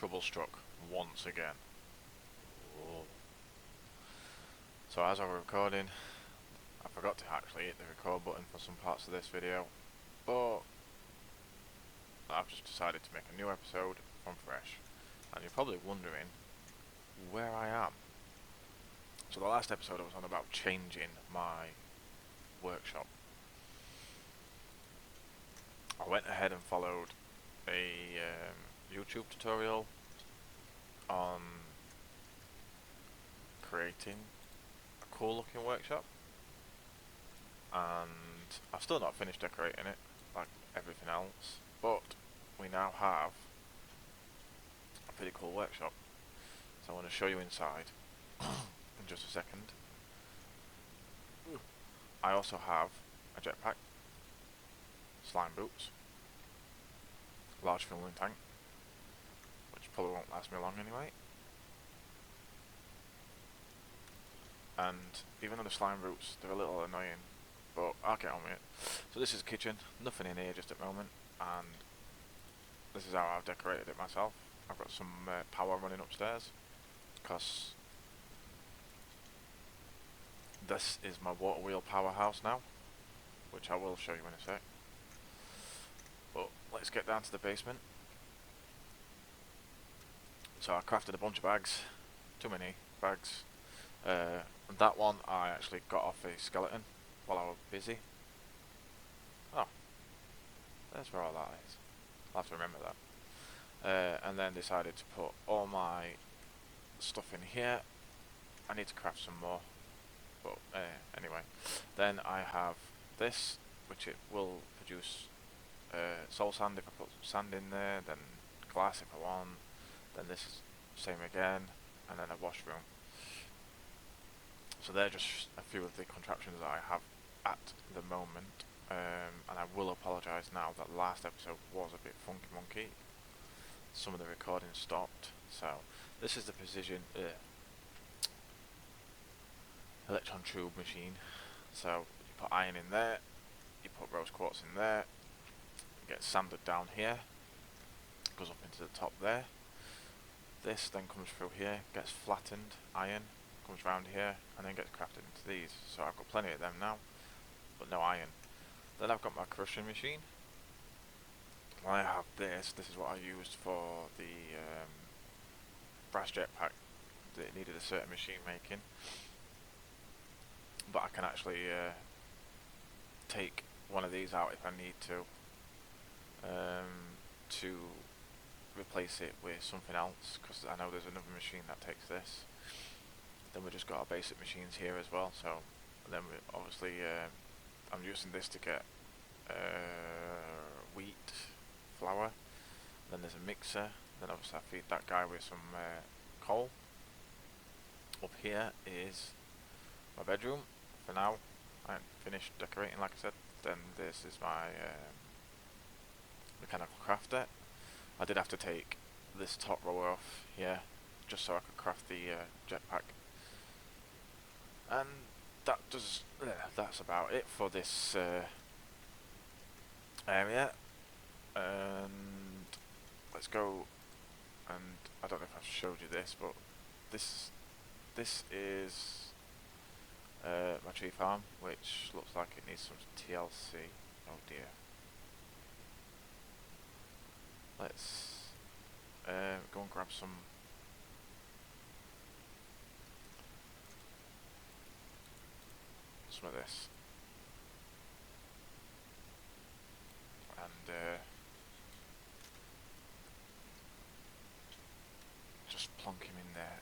trouble struck once again. Whoa. So as I was recording, I forgot to actually hit the record button for some parts of this video, but I've just decided to make a new episode from fresh. And you're probably wondering where I am. So the last episode I was on about changing my workshop. I went ahead and followed a YouTube tutorial on creating a cool looking workshop, and I've still not finished decorating it like everything else, but we now have a pretty cool workshop, so I want to show you inside in just a second. I also have a jetpack, slime boots, large filling tank, which probably won't last me long anyway, and even though the slime boots, they're a little annoying, but I'll get on with it. So this is the kitchen, nothing in here just at the moment, and this is how I've decorated it myself. I've got some power running upstairs, because this is my water wheel powerhouse now, which I will show you in a sec. But let's get down to the basement. So I crafted a bunch of bags, too many bags. That one I actually got off a skeleton while I was busy. Oh, there's where all that is. I'll have to remember that. And then decided to put all my stuff in here. I need to craft some more, but anyway. Then I have this, which it will produce soul sand if I put sand in there, then glass if I want, then this is same again, and then a washroom. So they're just a few of the contraptions that I have at the moment, and I will apologise now that last episode was a bit funky monkey. Some of the recording stopped. So this is the precision electron tube machine. So you put iron in there, you put rose quartz in there, it gets sanded down here, goes up into the top there. This then comes through here, gets flattened, iron, comes round here, and then gets crafted into these. So I've got plenty of them now, but no iron. Then I've got my crushing machine. I have this. This is what I used for the brass jetpack. It needed a certain machine making, but I can actually take one of these out if I need to replace it with something else, because I know there's another machine that takes this. Then we just got our basic machines here as well. So then we obviously I'm using this to get wheat flour. Then there's a mixer. Then obviously I feed that guy with some coal. Up here is my bedroom. For now, I haven't finished decorating, like I said. Then this is my mechanical crafter. I did have to take this top rower off here just so I could craft the jetpack. And that's about it for this area. And let's go. And I don't know if I've showed you this, but this is my tree farm, which looks like it needs some TLC. Oh dear. Let's go and grab some of this, and just plonk him in there,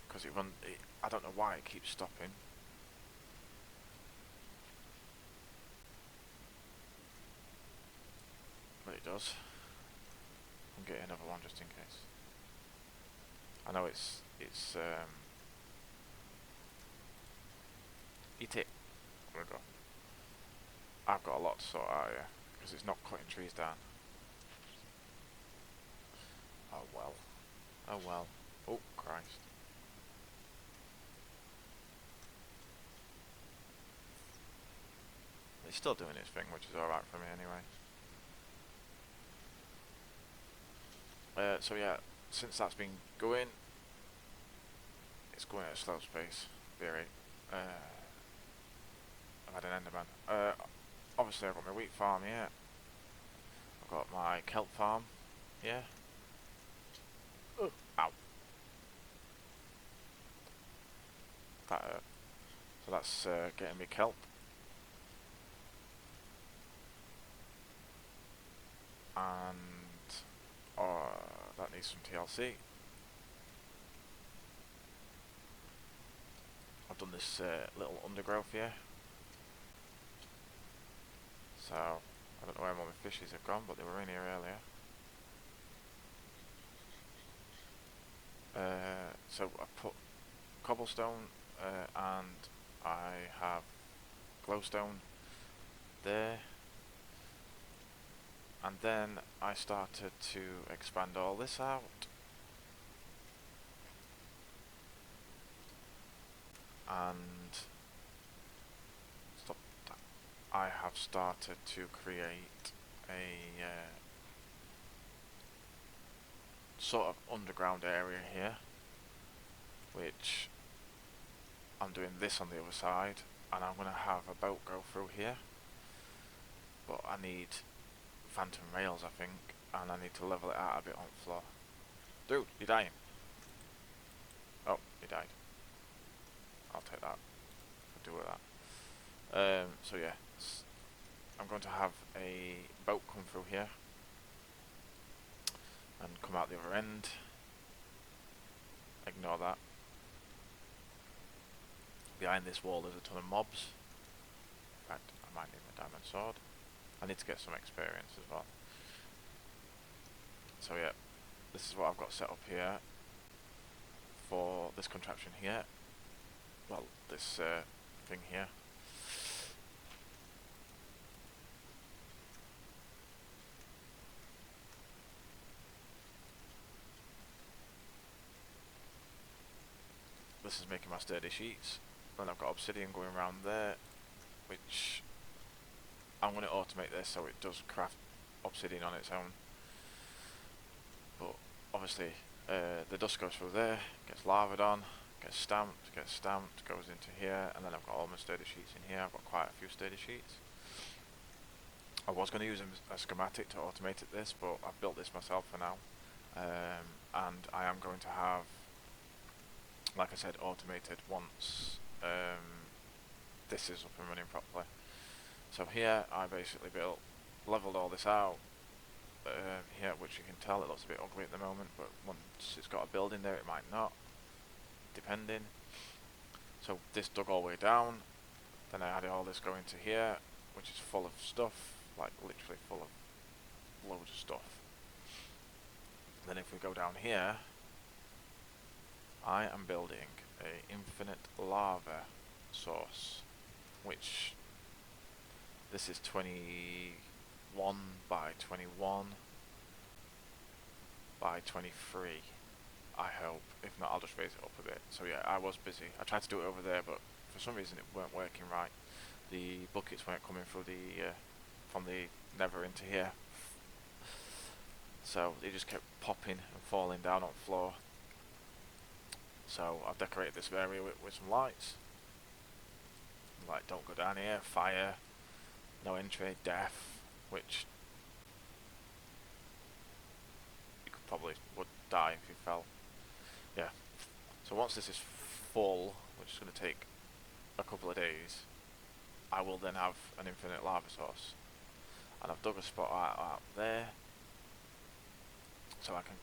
because I don't know why it keeps stopping. But it does. I'll get another one just in case. I know it's eat it. There we go. I've got a lot to sort out here, because it's not cutting trees down. Oh well. Oh well. Oh Christ. It's still doing its thing, which is alright for me anyway. So yeah, since that's been going, it's going at a slow pace. Very. I've had an Enderman. Obviously I've got my wheat farm here. I've got my kelp farm here. Oh. Ow. That hurt. So that's getting me kelp. And that needs some TLC. I've done this little undergrowth here. So, I don't know where all my fishes have gone, but they were in here earlier. So I put cobblestone and I have glowstone there. And then I started to expand all this out. And stop that. I have started to create a sort of underground area here, which I'm doing this on the other side, and I'm going to have a boat go through here, but I need phantom rails I think, and I need to level it out a bit on the floor. Dude, you're dying. Oh, he died. I'll take that. I'll do with that. So yeah, I'm going to have a boat come through here and come out the other end. Ignore that. Behind this wall there's a ton of mobs. In fact, I might need my diamond sword. I need to get some experience as well. So yeah, this is what I've got set up here for this contraption here. Well, this thing here. This is making my sturdy sheets. Then I've got obsidian going around there, which I'm going to automate this so it does craft obsidian on its own. But obviously the dust goes through there, gets lavaed on, gets stamped, goes into here, and then I've got all my sturdy sheets in here. I've got quite a few sturdy sheets. I was going to use a schematic to automate this, but I've built this myself for now. And I am going to have, like I said, automated once this is up and running properly. So here I basically leveled all this out. Here, which you can tell it looks a bit ugly at the moment, but once it's got a building there it might not, depending. So this dug all the way down, then I added all this going to here, which is full of stuff, like literally full of loads of stuff. And then if we go down here, I am building a infinite lava source, which this is 21 by 21 by 23, I hope. If not, I'll just raise it up a bit. So yeah, I was busy. I tried to do it over there, but for some reason it weren't working right. The buckets weren't coming through the from the nether into here, so they just kept popping and falling down on the floor. So I've decorated this area with some lights, like don't go down here, fire, no entry, death, which you could probably would die if you fell. Yeah. So once this is full, which is going to take a couple of days, I will then have an infinite lava source. And I've dug a spot out there, so I can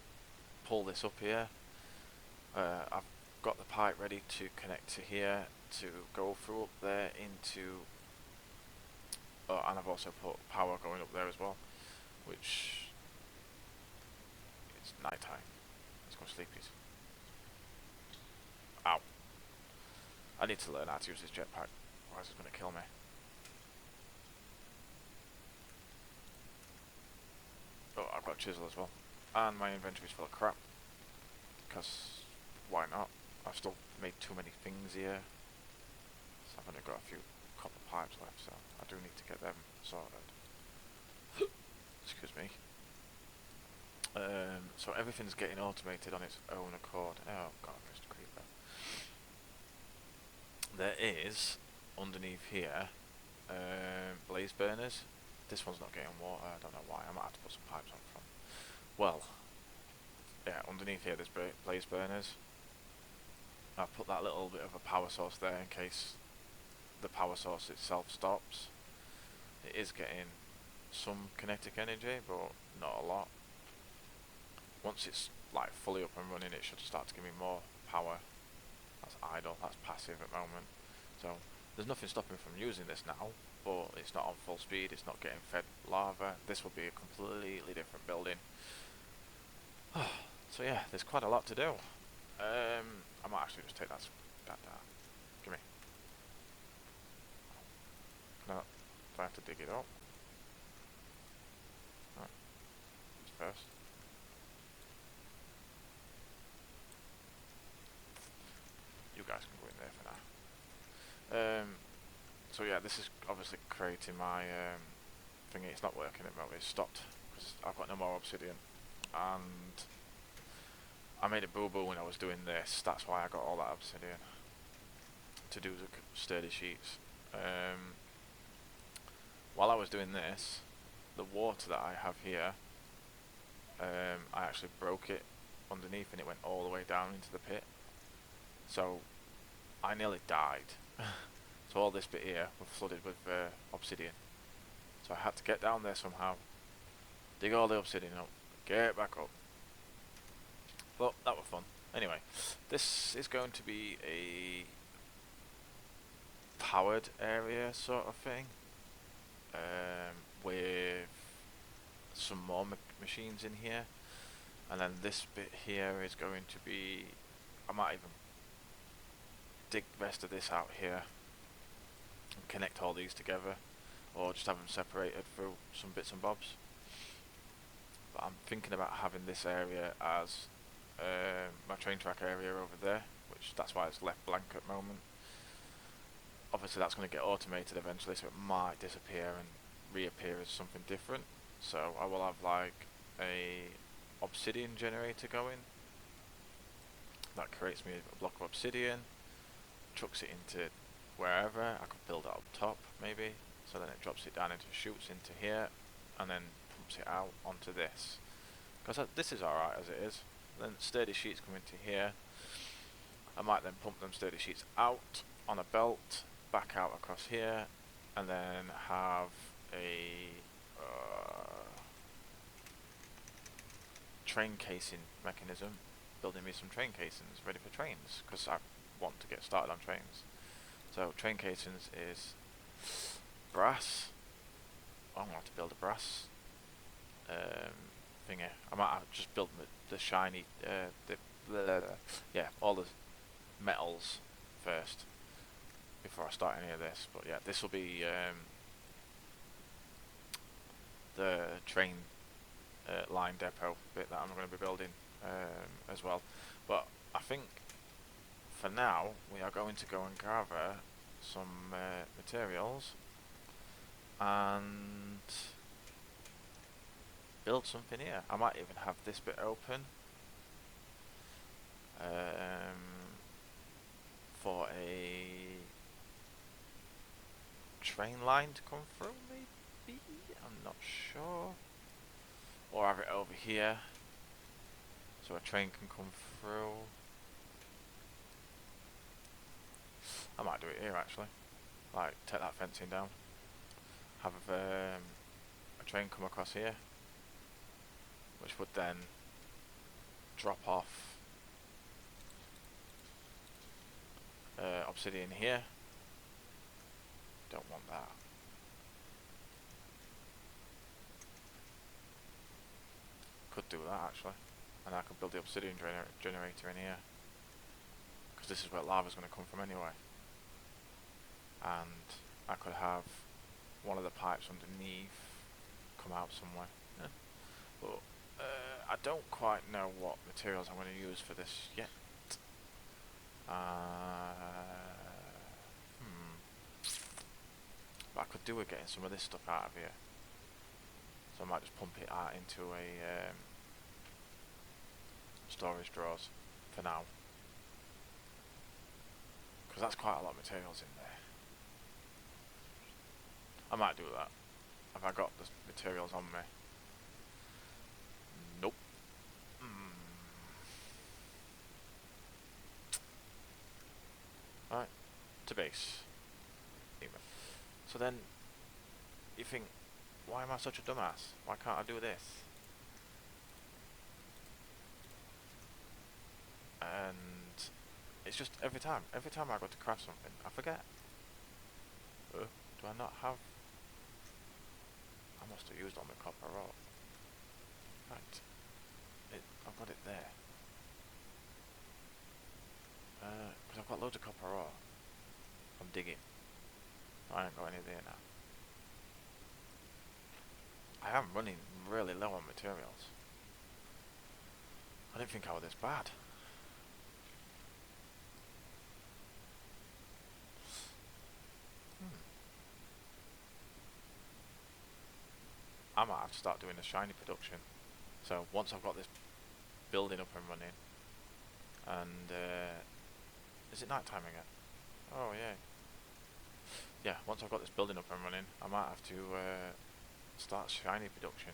pull this up here. I've got the pipe ready to connect to here to go through up there into, and I've also put power going up there as well, which it's night time. Let's go sleepies. Ow. I need to learn how to use this jetpack, otherwise it's going to kill me. Oh, I've got a chisel as well. And my inventory's full of crap, because why not? I've still made too many things here, so I've only got a few copper pipes left, so I do need to get them sorted. Excuse me. So everything's getting automated on its own accord. Oh god, Mr. Creeper. There is, underneath here, blaze burners. This one's not getting water, I don't know why. I might have to put some pipes on from. Well, yeah, underneath here there's blaze burners. I've put that little bit of a power source there in case the power source itself stops. It is getting some kinetic energy, but not a lot. Once it's like fully up and running, it should start to give me more power. That's idle, that's passive at the moment. So there's nothing stopping from using this now, but it's not on full speed, it's not getting fed lava. This will be a completely different building. So yeah, there's quite a lot to do. I might actually just take that down. Give me. No, do I have to dig it up? No. First. You guys can go in there for now. So yeah, this is obviously creating my thingy. It's not working at the moment. It's stopped because I've got no more obsidian, and I made a boo-boo when I was doing this. That's why I got all that obsidian to do the sturdy sheets. While I was doing this, the water that I have here, I actually broke it underneath and it went all the way down into the pit. So I nearly died. So all this bit here was flooded with obsidian. So I had to get down there somehow, dig all the obsidian up, get back up. But that was fun. Anyway, this is going to be a powered area sort of thing, with some more machines in here, and then this bit here is going to be, I might even dig the rest of this out here and connect all these together, or just have them separated through some bits and bobs. But I'm thinking about having this area as my train track area over there, which that's why it's left blank at the moment. Obviously that's going to get automated eventually, so it might disappear and reappear as something different. So I will have like a obsidian generator going that creates me a block of obsidian, chucks it into wherever. I could build it up top maybe, so then it drops it down into chutes into here and then pumps it out onto this, because this is alright as it is. Then sturdy sheets come into here. I might then pump them sturdy sheets out on a belt, back out across here, and then have a train casing mechanism, building me some train casings ready for trains, because I want to get started on trains. So train casings is brass. I'm going to have to build a brass thingy. I might have just build the shiny, yeah, all the metals first before I start any of this. But yeah, this will be the train line depot bit that I'm going to be building as well. But I think for now we are going to go and gather some materials and build something here. I might even have this bit open for a train line to come through, maybe? I'm not sure. Or have it over here so a train can come through. I might do it here actually. Like, take that fencing down. Have a train come across here, which would then drop off obsidian here. Don't want that. Could do that actually, and I could build the obsidian generator in here, because this is where lava's going to come from anyway. And I could have one of the pipes underneath come out somewhere. Yeah. But I don't quite know what materials I'm going to use for this yet. But I could do with getting some of this stuff out of here. So I might just pump it out into a storage drawers for now, because that's quite a lot of materials in there. I might do that. Have I got the materials on me? Nope. Right, to base. So then, you think, why am I such a dumbass? Why can't I do this? And it's just every time I go to craft something, I forget. Do I not have? I must have used all my copper ore. Right, I've got it there. Because I've got loads of copper ore. I'm digging. I ain't got any there now. I am running really low on materials. I didn't think I was this bad. I might have to start doing a shiny production. So once I've got this building up and running, and is it night time again? Oh yeah. Yeah, once I've got this building up and running, I might have to start shiny production.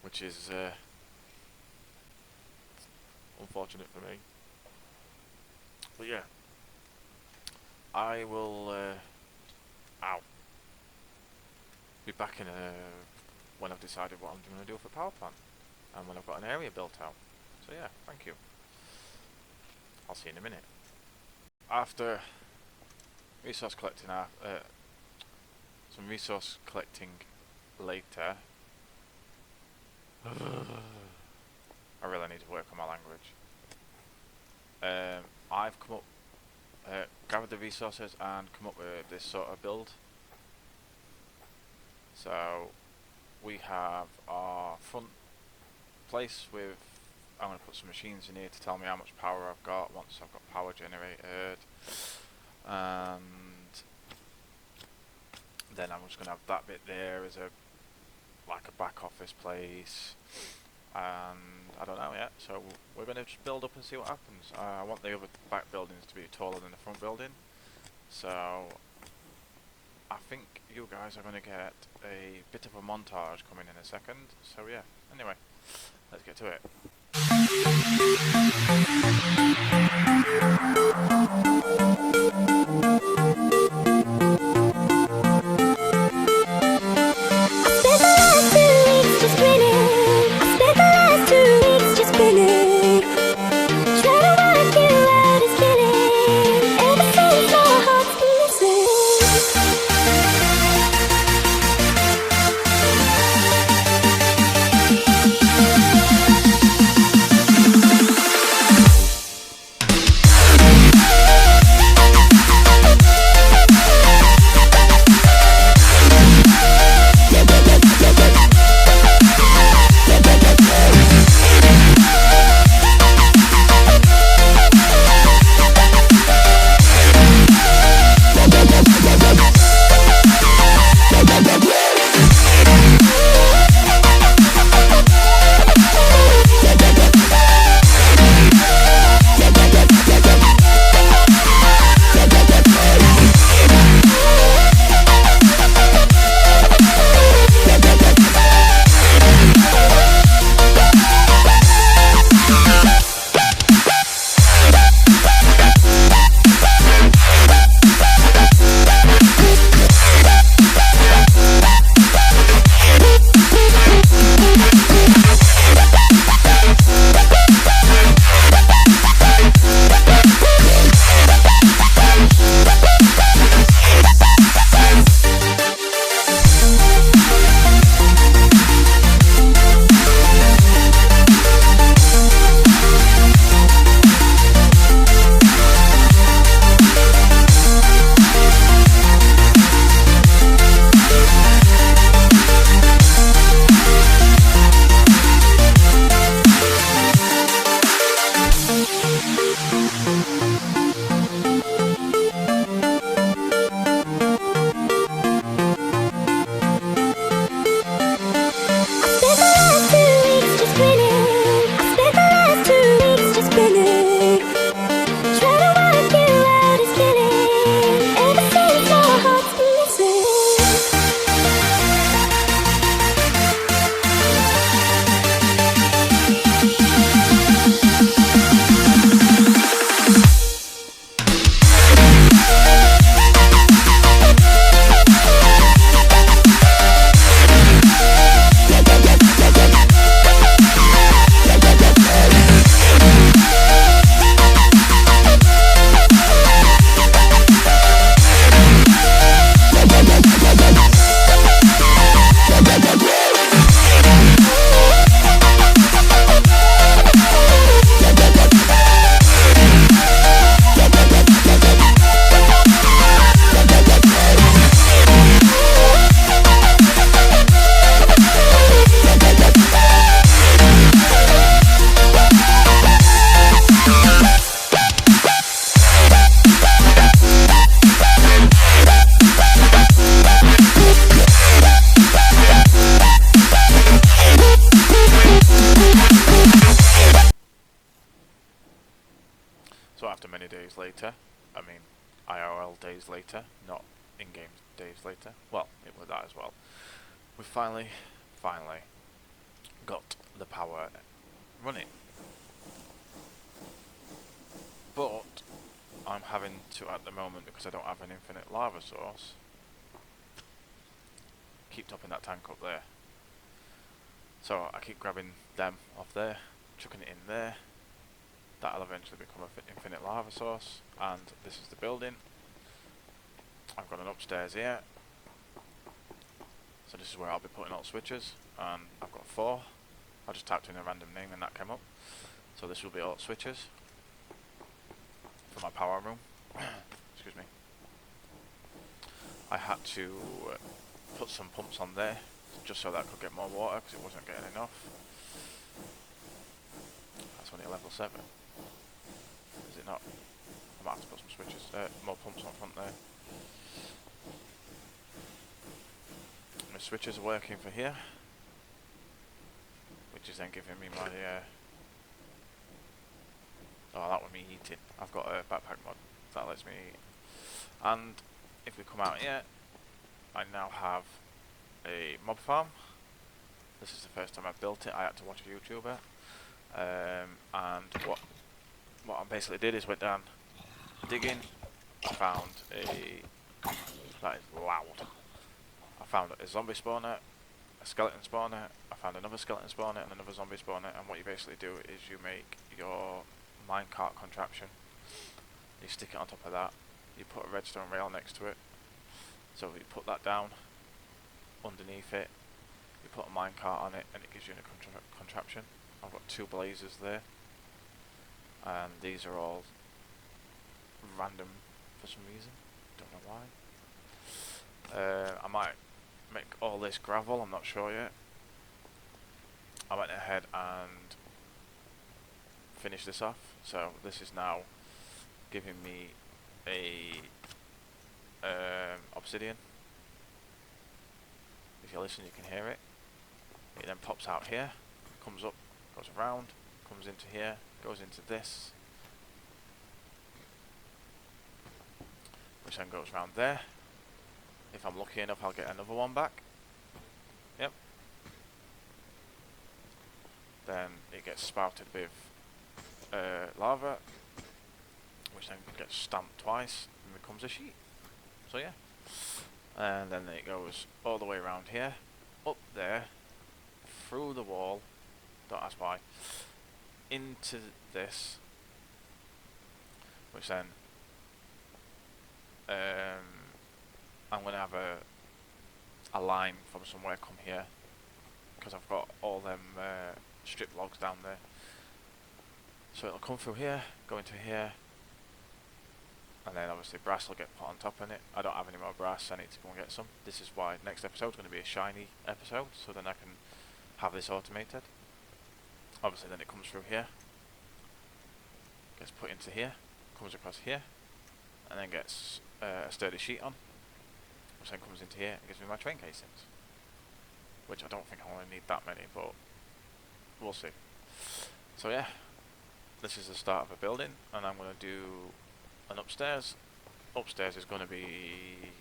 Which is unfortunate for me. But yeah, I will be back in when I've decided what I'm going to do for power plant, and when I've got an area built out. So yeah, thank you. I'll see you in a minute. After resource collecting, some resource collecting later, I really need to work on my language. I've come up, gathered the resources and come up with this sort of build. So we have our front place with, I'm going to put some machines in here to tell me how much power I've got once I've got power generated, and then I'm just going to have that bit there as a back office place, and I don't know yet, so we're going to just build up and see what happens. I want the other back buildings to be taller than the front building, so I think you guys are going to get a bit of a montage coming in a second. So yeah, anyway, let's get to it. later, not in-game days later. Well, it was that as well. We finally got the power running. But I'm having to, at the moment, because I don't have an infinite lava source, keep topping that tank up there. So I keep grabbing them off there, chucking it in there. That'll eventually become an infinite lava source. And this is the building. I've got an upstairs here. So this is where I'll be putting all switches. And I've got 4. I just typed in a random name and that came up. So this will be all switches for my power room. Excuse me. I had to put some pumps on there just so that I could get more water because it wasn't getting enough. That's only a level 7. Is it not? I might have to put some switches, more pumps on front there. My switches are working for here, which is then giving me my oh, that would be eating. I've got a backpack mod that lets me eat. And if we come out here, I now have a mob farm. This is the first time I've built it. I had to watch a YouTuber, and what I basically did is went down digging. I found that is loud. I found a zombie spawner, a skeleton spawner. I found another skeleton spawner and another zombie spawner. And what you basically do is you make your minecart contraption. You stick it on top of that. You put a redstone rail next to it. So you put that down underneath it. You put a minecart on it, and it gives you a contraption. I've got 2 blazers there, and these are all random for some reason. Don't know why. I might make all this gravel. I'm not sure yet. I went ahead and finished this off. So this is now giving me a obsidian. If you listen, you can hear it. It then pops out here, comes up, goes around, comes into here, goes into this, which then goes around there. If I'm lucky enough, I'll get another one back. Yep. Then it gets spouted with lava, which then gets stamped twice and becomes a sheet. So yeah. And then it goes all the way around here, up there, through the wall, don't ask why, into this, which then I'm going to have a line from somewhere come here, because I've got all them strip logs down there. So it'll come through here, go into here, and then obviously brass will get put on top of it. I don't have any more brass, I need to go and get some. This is why next episode is going to be a shiny episode, so then I can have this automated. Obviously then it comes through here, gets put into here, comes across here, and then gets a sturdy sheet on, which then comes into here and gives me my train casings. Which I don't think I want to need that many, but we'll see. So yeah, this is the start of a building, and I'm going to do an upstairs. Upstairs is going to be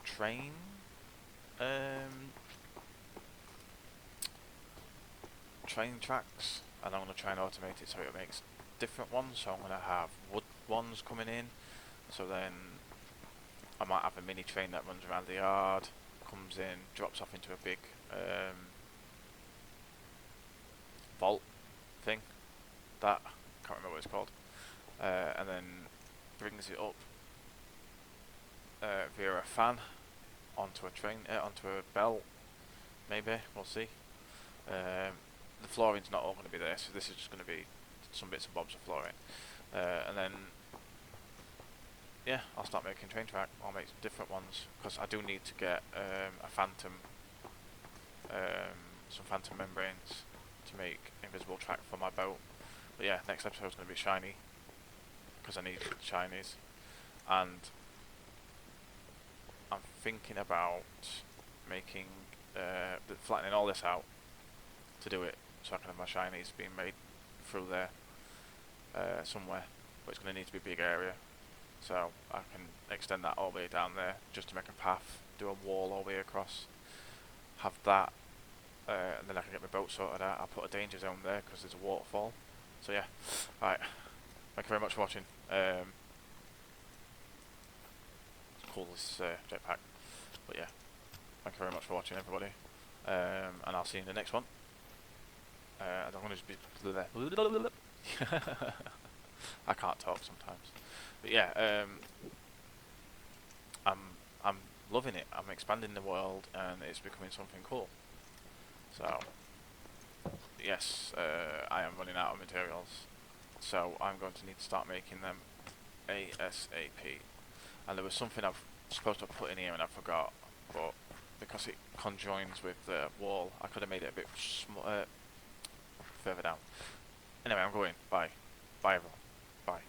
train train tracks, and I'm going to try and automate it so it makes different ones. So I'm going to have wood ones coming in, so then I might have a mini train that runs around the yard, comes in, drops off into a big vault thing, that, can't remember what it's called, and then brings it up via a fan onto a train, onto a belt, maybe, we'll see. The flooring's not all going to be there, so this is just going to be some bits and bobs of flooring, and then yeah, I'll start making train track. I'll make different ones, because I do need to get a phantom, some phantom membranes to make invisible track for my boat. But yeah, next episode is going to be shiny, because I need shinies, and I'm thinking about making, flattening all this out to do it, so I can have my shinies being made through there somewhere, but it's going to need to be a big area. So I can extend that all the way down there just to make a path, do a wall all the way across, have that, and then I can get my boat sorted out. I'll put a danger zone there because there's a waterfall. So yeah, alright, thank you very much for watching. Cool, this jetpack. But yeah, thank you very much for watching, everybody. And I'll see you in the next one. I'm going to just be... I can't talk sometimes. But yeah, I'm loving it. I'm expanding the world and it's becoming something cool. So, yes, I am running out of materials. So I'm going to need to start making them ASAP. And there was something I was supposed to put in here and I forgot, but because it conjoins with the wall, I could have made it a bit further down. Anyway, I'm going. Bye. Bye everyone. Bye.